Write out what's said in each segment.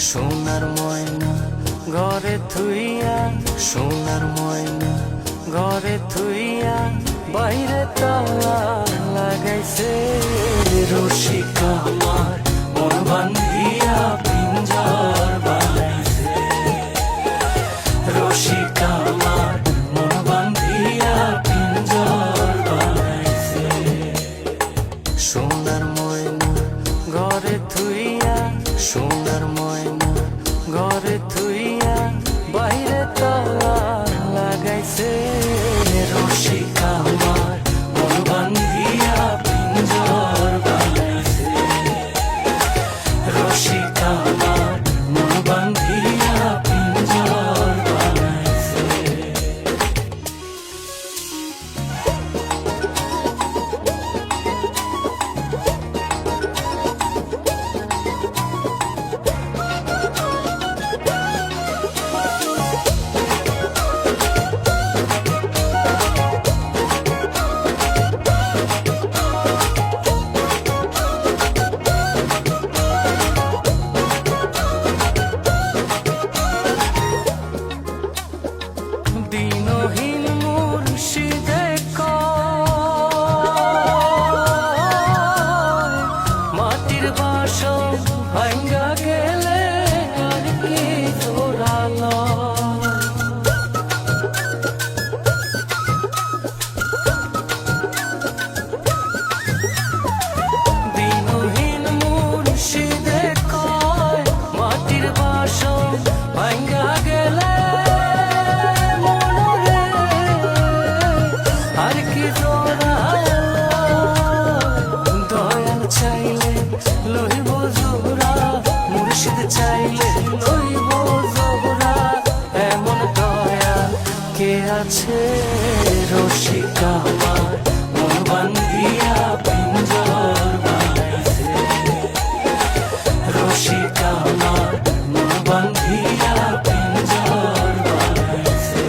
সোনার ময়না ঘরে থুইয়া, সোনার ময়না ঘরে থুইয়া, বাইরে তালা লাগাইছে রসিক আমার মন বান্ধিয়া পিঞ্জর বানাইছে। রসিক আমার মন বান্ধিয়া পিঞ্জর বানাইছে। সোনার ময়না ঘরে থুইয়া, সোনার ময়না ঘরে থুইয়া, বাইরে তালা লাগাইছে রসিক আমার মন বান্ধিয়া পিঞ্জর বানাইছে। রসিক আমার মন বান্ধিয়া পিঞ্জর বানাইছে। দিনহীন মুর্শিদে কয়, মাটির বাসন ভাঙ্গা গেলে আর কি জোড়ালো। দিনহীন মুর্শিদে কয়, মাটির বাসন ভাঙ্গা গেলে আর কি জোড়ালো। দয়াল চাইলে লইব জোড়া, মুর্শিদ চাইলে লইব জোড়া, এমন দয়া কে আছে রসিক আমার মন বান্ধিয়া পিঞ্জর বানাইছে। রসিক আমার মন বান্ধিয়া পিঞ্জর বানাইছে।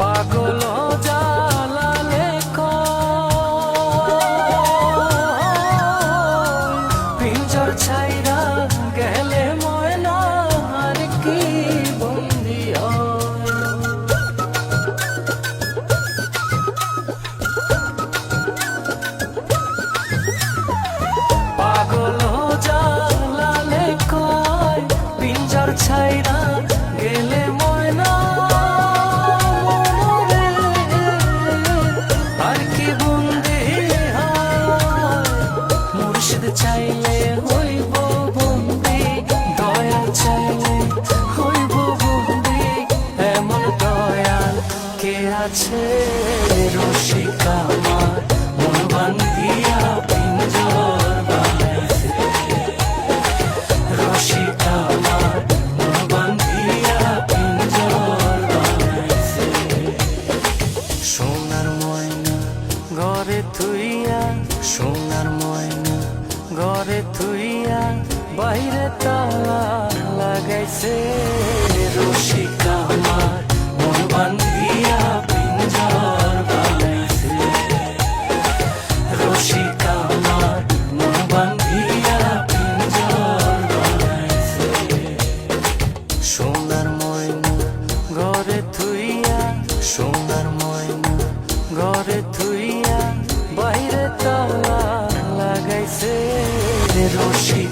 পাগল জালালে কয়, পিঞ্জর ছাইরা গেলে ময়না আর কি বন্দি হয়। পাগল জালালে কয়, পিঞ্জর ছাইরা গেলে ময়না আর কি বন্দি হয়। মুর্শিদ চাইলে হইব বন্দি, দয়াল চাইলে হইব বন্দি, এমন দয়াল কে আছে রসিক আমার মন বান্ধিয়া পিঞ্জর বানাইছে। রসিক আমার মন বান্ধিয়া পিঞ্জর বানাইছে। সোনার ময়না ঘরে থুইয়া, সোনার ময়না ঘরে থুইয়া, বাইরে তালা লাগাইছে রসিক আমার মন বান্ধিয়া পিঞ্জর বানাইছে। রসিক আমার মন বান্ধিয়া পিঞ্জর বানাইছে। সোনার ময়না ঘরে থুইয়া, সোনার ময়না ঘরে থুইয়া, বাইরে তালা লাগাইছে রসিক।